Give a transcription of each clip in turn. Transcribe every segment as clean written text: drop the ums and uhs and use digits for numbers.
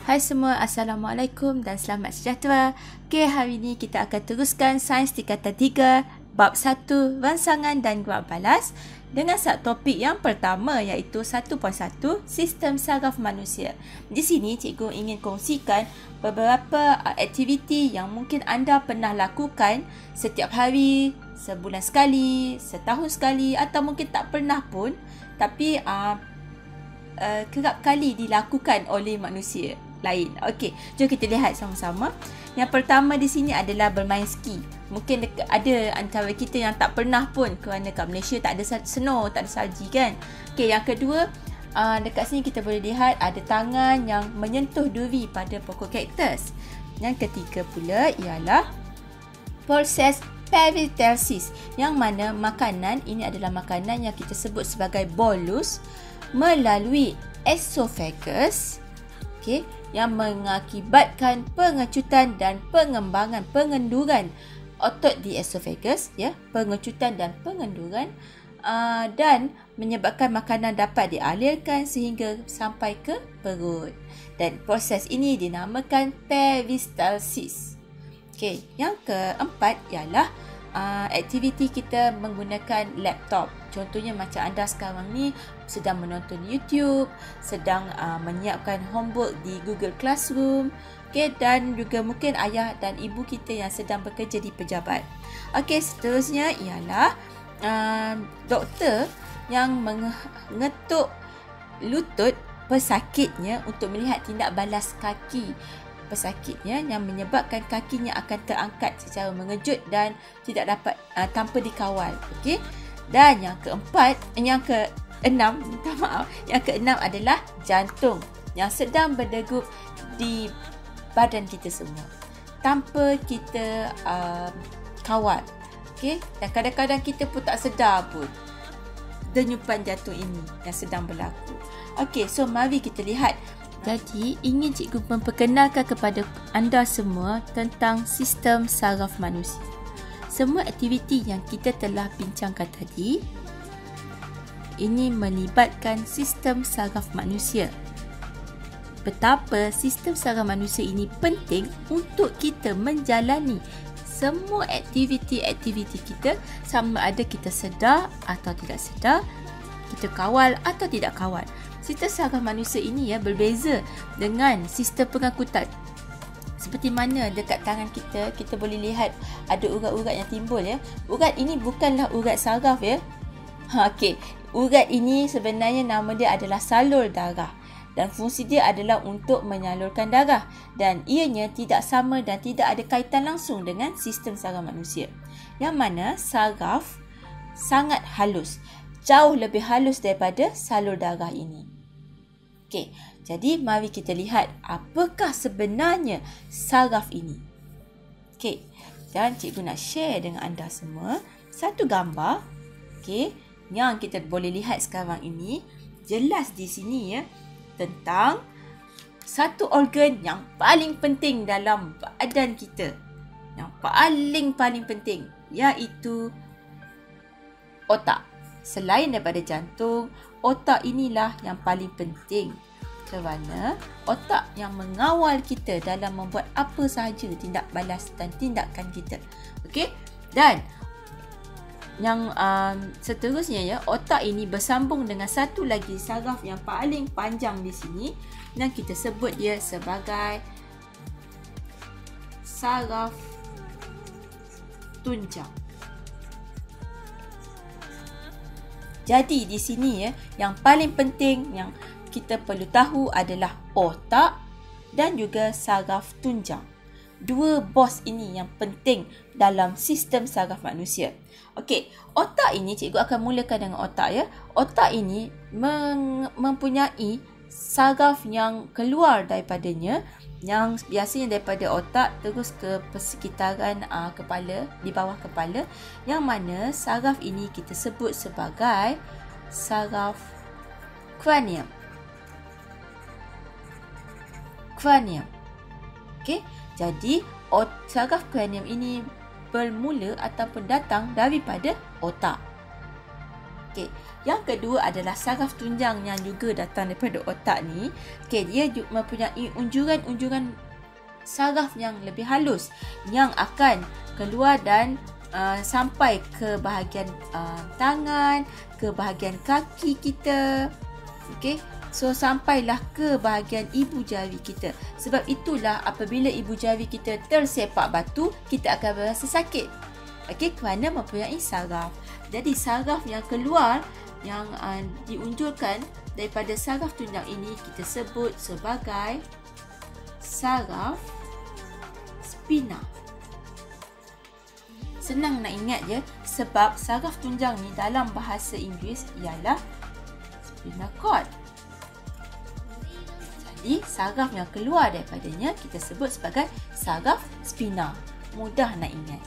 Hai semua, Assalamualaikum dan selamat sejahtera. Okay, hari ini kita akan teruskan Sains Tingkatan 3, Bab 1, Rangsangan dan Gerak Balas dengan subtopik yang pertama iaitu 1.1, Sistem Saraf Manusia. Di sini cikgu ingin kongsikan beberapa aktiviti yang mungkin anda pernah lakukan setiap hari, sebulan sekali, setahun sekali atau mungkin tak pernah pun tapi kerap kali dilakukan oleh manusia lain. Okey, jom kita lihat sama-sama. Yang pertama di sini adalah bermain ski. Mungkin ada antara kita yang tak pernah pun kerana kat Malaysia tak ada snow, tak ada salji kan. Okey, yang kedua, dekat sini kita boleh lihat ada tangan yang menyentuh duri pada pokok kaktus. Yang ketiga pula ialah proses peristalsis, yang mana makanan ini adalah makanan yang kita sebut sebagai bolus melalui esophagus, okey, yang mengakibatkan pengecutan dan pengenduran otot di esophagus, ya, pengecutan dan pengenduran, dan menyebabkan makanan dapat dialirkan sehingga sampai ke perut. Dan proses ini dinamakan peristalsis. Okey, yang keempat ialah aktiviti kita menggunakan laptop. Contohnya macam anda sekarang ni sedang menonton YouTube, sedang menyiapkan homework di Google Classroom, okay, dan juga mungkin ayah dan ibu kita yang sedang bekerja di pejabat. Okey, seterusnya ialah doktor yang mengetuk lutut pesakitnya untuk melihat tindak balas kaki pesakitnya yang menyebabkan kakinya akan terangkat secara mengejut dan tidak dapat tanpa dikawal. Okey. Dan yang keenam, minta maaf, yang keenam adalah jantung yang sedang berdegup di badan kita semua tanpa kita kawal. Okey. Dan kadang-kadang kita pun tak sedar pun denyupan jantung ini yang sedang berlaku. Okey, so mari kita lihat. Jadi, ingin cikgu memperkenalkan kepada anda semua tentang sistem saraf manusia. Semua aktiviti yang kita telah bincangkan tadi, ini melibatkan sistem saraf manusia. Betapa sistem saraf manusia ini penting untuk kita menjalani semua aktiviti-aktiviti kita, sama ada kita sedar atau tidak sedar, kita kawal atau tidak kawal. Sistem saraf manusia ini berbeza dengan sistem pengangkutan. Seperti mana dekat tangan kita, kita boleh lihat ada urat-urat yang timbul ya. Urat ini bukanlah urat saraf ya. Okey, urat ini sebenarnya nama dia adalah salur darah dan fungsi dia adalah untuk menyalurkan darah, dan ianya tidak sama dan tidak ada kaitan langsung dengan sistem saraf manusia. Yang mana saraf sangat halus, jauh lebih halus daripada salur darah ini. Okey, jadi mari kita lihat apakah sebenarnya saraf ini. Okey, dan cikgu nak share dengan anda semua satu gambar, okey, yang kita boleh lihat sekarang ini. Jelas di sini ya tentang satu organ yang paling penting dalam badan kita. Yang paling penting iaitu otak. Selain daripada jantung, otak inilah yang paling penting kerana otak yang mengawal kita dalam membuat apa sahaja tindak balas dan tindakan kita. Okey? Dan yang seterusnya ya, otak ini bersambung dengan satu lagi saraf yang paling panjang di sini dan kita sebut dia sebagai saraf tunjang. Jadi di sini ya, yang paling penting yang kita perlu tahu adalah otak dan juga saraf tunjang. Dua bos ini yang penting dalam sistem saraf manusia. Okey, otak ini cikgu akan mulakan dengan otak ya. Otak ini mempunyai saraf yang keluar daripadanya, yang biasanya daripada otak terus ke persekitaran kepala, di bawah kepala, yang mana saraf ini kita sebut sebagai saraf kranium. Okey, jadi saraf kranium ini bermula ataupun datang daripada otak. Okey, yang kedua adalah saraf tunjang yang juga datang daripada otak ni. Okey, dia mempunyai unjuran-unjuran saraf yang lebih halus yang akan keluar dan sampai ke bahagian tangan, ke bahagian kaki kita. Okey, so sampailah ke bahagian ibu jari kita. Sebab itulah apabila ibu jari kita tersepak batu, kita akan berasa sakit. Okey, kerana mempunyai saraf. Jadi saraf yang keluar yang diunjurkan daripada saraf tunjang ini kita sebut sebagai saraf spina. Senang nak ingat je sebab saraf tunjang ni dalam bahasa Inggeris ialah spinal cord. Jadi saraf yang keluar daripadanya kita sebut sebagai saraf spina. Mudah nak ingat.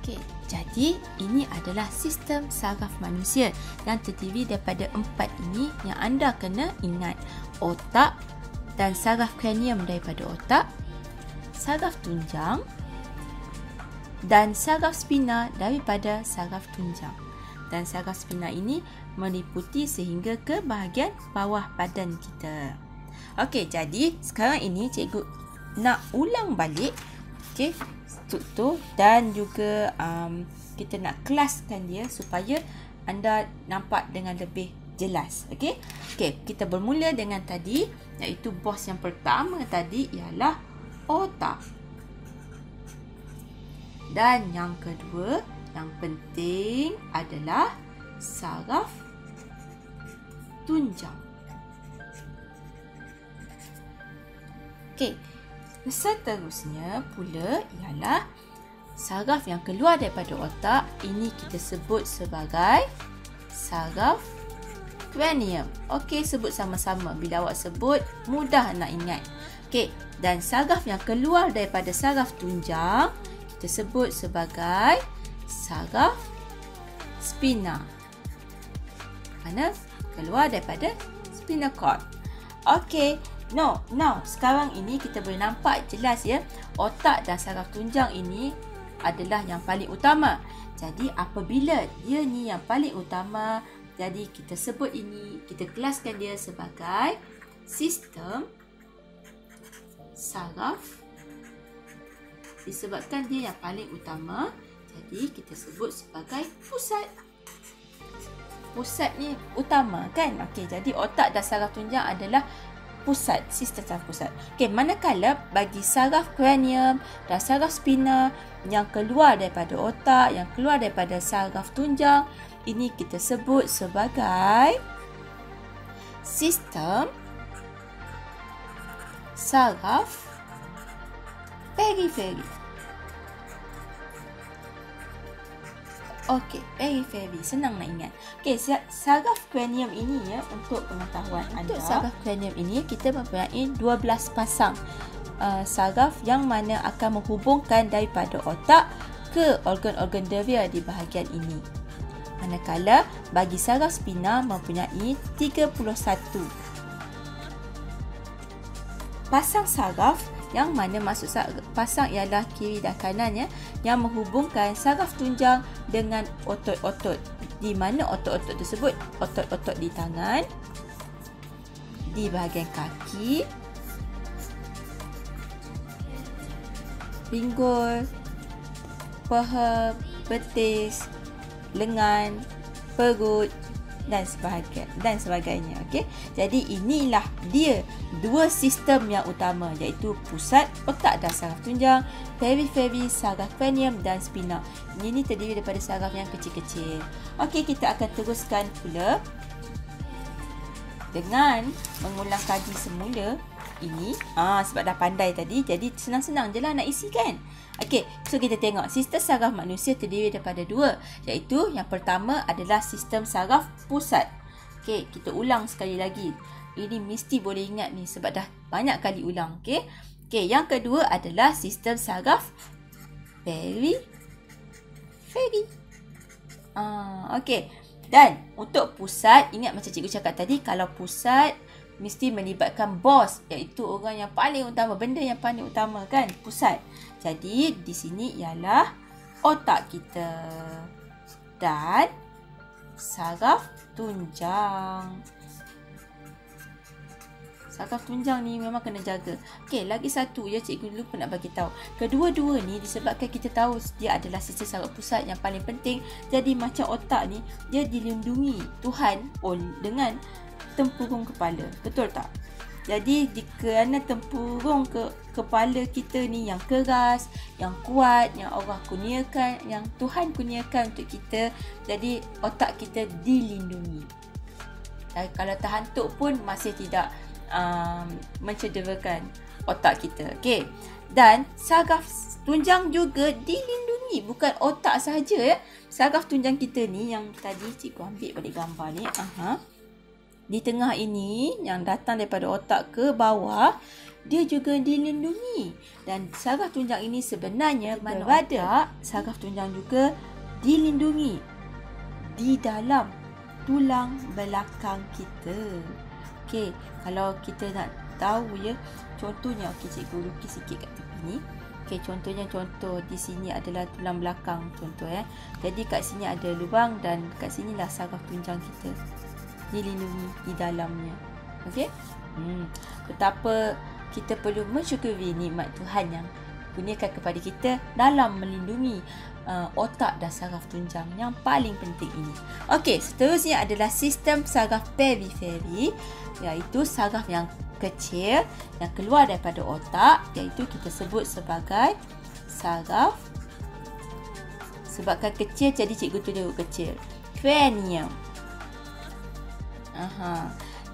Okey, jadi ini adalah sistem saraf manusia yang terdiri daripada 4 ini yang anda kena ingat. Otak dan saraf kranium daripada otak, saraf tunjang dan saraf spina daripada saraf tunjang. Dan saraf spina ini meliputi sehingga ke bahagian bawah badan kita. Okey, jadi sekarang ini cikgu nak ulang balik struktur dan juga kita nak kelaskan dia supaya anda nampak dengan lebih jelas. Okey, kita bermula dengan tadi, iaitu bos yang pertama tadi ialah otak. Dan yang kedua yang penting adalah saraf tunjang. Okey, seterusnya pula ialah saraf yang keluar daripada otak. Ini kita sebut sebagai saraf kranium. Okey, sebut sama-sama. Bila awak sebut, mudah nak ingat. Okey, dan saraf yang keluar daripada saraf tunjang kita sebut sebagai saraf spina. Mana keluar daripada spinal cord. Okey. Now, sekarang ini kita boleh nampak jelas ya, otak dan saraf tunjang ini adalah yang paling utama. Jadi apabila dia ni yang paling utama, jadi kita sebut ini, kita kelaskan dia sebagai sistem saraf. Disebabkan dia yang paling utama, jadi kita sebut sebagai pusat. Pusat ni utama kan? Okey, jadi otak dan saraf tunjang adalah pusat, sistem saraf pusat. Okey, manakala bagi saraf kranium dan saraf spina yang keluar daripada otak, yang keluar daripada saraf tunjang, ini kita sebut sebagai sistem saraf periferi. Okey, periferi. Senang nak ingat. Okey, saraf kranium ini ya, untuk pengetahuan anda. Untuk saraf kranium ini, kita mempunyai 12 pasang saraf yang mana akan menghubungkan daripada otak ke organ-organ deria di bahagian ini. Manakala bagi saraf spina mempunyai 31 pasang saraf, yang mana maksud pasang ialah kiri dan kanan ya, yang menghubungkan saraf tunjang dengan otot-otot. Di mana otot-otot tersebut? Otot-otot di tangan, di bahagian kaki, pinggul, paha, betis, lengan, perut dan sebagainya. Okey. Jadi inilah dia dua sistem yang utama, iaitu pusat otak dan saraf tunjang, periferi saraf kranium dan spina. Ini terdiri daripada saraf yang kecil-kecil. Okey, kita akan teruskan pula dengan mengulang kaji semula ini. Sebab dah pandai tadi, jadi senang-senang je lah nak isi kan. Okey, so kita tengok sistem saraf manusia terdiri daripada dua, iaitu yang pertama adalah sistem saraf pusat. Okey, kita ulang sekali lagi. Ini mesti boleh ingat ni sebab dah banyak kali ulang. Okey. Okey, yang kedua adalah sistem saraf periferi. Okey. Dan untuk pusat, ingat macam cikgu cakap tadi, kalau pusat mesti melibatkan bos, iaitu orang yang paling utama, benda yang paling utama kan, pusat. Jadi di sini ialah otak kita. Dan saraf tunjang. Saraf tunjang ni memang kena jaga. Okey, lagi satu ya cikgu lupa nak bagi tahu. Kedua-dua ni disebabkan kita tahu dia adalah sistem saraf pusat yang paling penting. Jadi macam otak ni, dia dilindungi Tuhan dengan tempurung kepala. Betul tak? Jadi kerana tempurung kepala kita ni yang keras, yang kuat, yang Allah kurniakan, yang Tuhan kurniakan untuk kita, jadi otak kita dilindungi. Dan kalau terhantuk pun masih tidak mencederakan otak kita. Okey. Dan saraf tunjang juga dilindungi, bukan otak sahaja ya. Saraf tunjang kita ni yang tadi cikgu ambil balik gambar ni. Di tengah ini yang datang daripada otak ke bawah, dia juga dilindungi. Dan saraf tunjang ini sebenarnya mana saraf tunjang juga dilindungi di dalam tulang belakang kita. Okey, kalau kita nak tahu ya, contohnya cikgu lukis sikit kat tepi ni. Okey, contoh di sini adalah tulang belakang contoh ya. Jadi kat sini ada lubang dan kat sinilah saraf tunjang kita dilindungi di dalamnya. Okey? Betapa kita perlu mensyukuri nikmat Tuhan yang kurniakan kepada kita dalam melindungi otak dan saraf tunjang yang paling penting ini. Okey, seterusnya adalah sistem saraf periferi, iaitu saraf yang kecil yang keluar daripada otak, iaitu kita sebut sebagai saraf. Sebabkan kecil jadi cikgu tulis kecil. Cranium.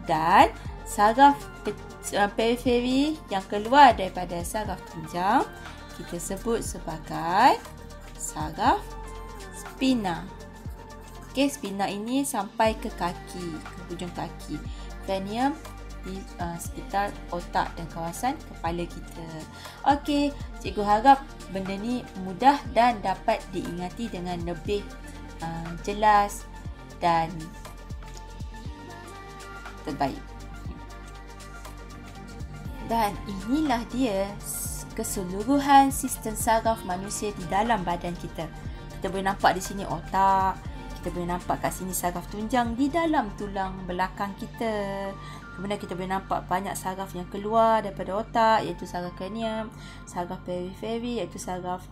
Dan saraf periferi yang keluar daripada saraf tunjang kita sebut sebagai saraf spina. Okey, spina ini sampai ke kaki, ke hujung kaki. Cranium di sekitar otak dan kawasan kepala kita. Okey, cikgu harap benda ni mudah dan dapat diingati dengan lebih jelas dan terbaik. Dan inilah dia keseluruhan sistem saraf manusia di dalam badan kita. Kita boleh nampak di sini otak, kita boleh nampak kat sini saraf tunjang di dalam tulang belakang kita. Kemudian kita boleh nampak banyak saraf yang keluar daripada otak, iaitu saraf cranium, saraf periferi, iaitu saraf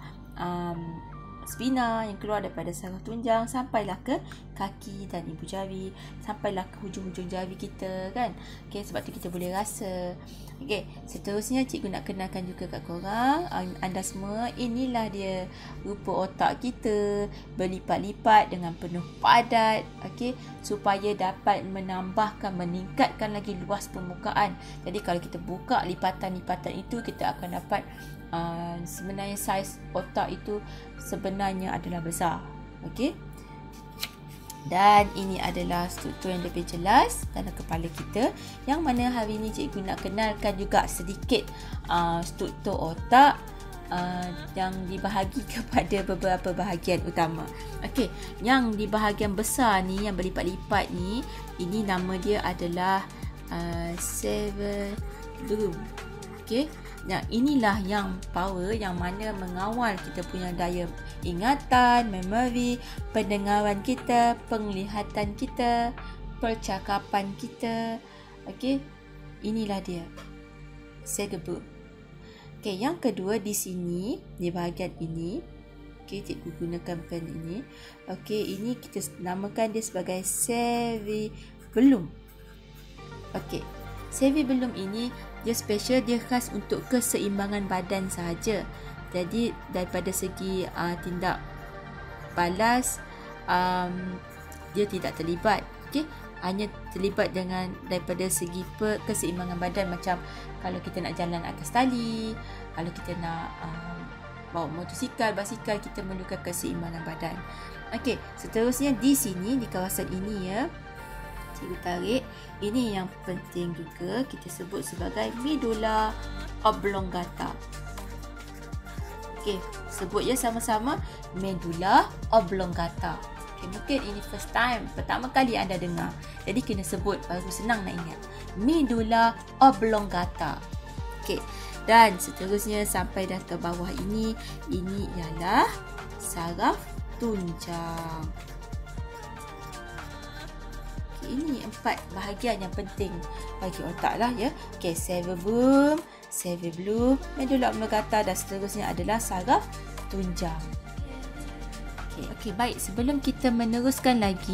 spina yang keluar daripada saraf tunjang sampailah ke kaki dan ibu jari, sampailah ke hujung-hujung jari kita kan. Okey, sebab tu kita boleh rasa. Okey, seterusnya cikgu nak kenalkan juga kat korang, anda semua, inilah dia rupa otak kita berlipat-lipat dengan penuh padat, okey, supaya dapat meningkatkan lagi luas permukaan. Jadi kalau kita buka lipatan-lipatan itu, kita akan dapat sebenarnya saiz otak itu sebenarnya adalah besar. Okey. Dan ini adalah struktur yang lebih jelas dalam kepala kita, yang mana hari ini cikgu nak kenalkan juga sedikit struktur otak yang dibahagi kepada beberapa bahagian utama. Okey, yang di bahagian besar ni, yang berlipat-lipat ni, ini nama dia adalah cerebellum. Okey. Nah, inilah yang power yang mana mengawal kita punya daya ingatan, memori, pendengaran kita, penglihatan kita, percakapan kita. Okey, inilah dia cerebellum. Okey, yang kedua di sini, di bahagian ini, okey, cikgu gunakan pen ini. Okey, ini kita namakan dia sebagai cerebellum. Okey, cerebellum ini dia special, dia khas untuk keseimbangan badan sahaja. Jadi daripada segi tindak balas dia tidak terlibat. Okey, hanya terlibat dengan daripada segi keseimbangan badan, macam kalau kita nak jalan atas tali, kalau kita nak bawa motosikal, basikal, kita memerlukan keseimbangan badan. Okey, seterusnya di sini, di kawasan ini ya, cikgu tarik, ini yang penting juga, kita sebut sebagai medulla oblongata. Okey, sebut ya sama-sama, medulla oblongata. Okay, mungkin ini first time, pertama kali anda dengar, jadi kena sebut baru senang nak ingat. Medulla oblongata. Okey, dan seterusnya sampai dah ke bawah ini ialah saraf tunjang. ini 4 bahagian yang penting bagi otak lah ya. Okey, cerebellum, medulla oblongata dan seterusnya adalah saraf tunjang. Okey, baik, sebelum kita meneruskan lagi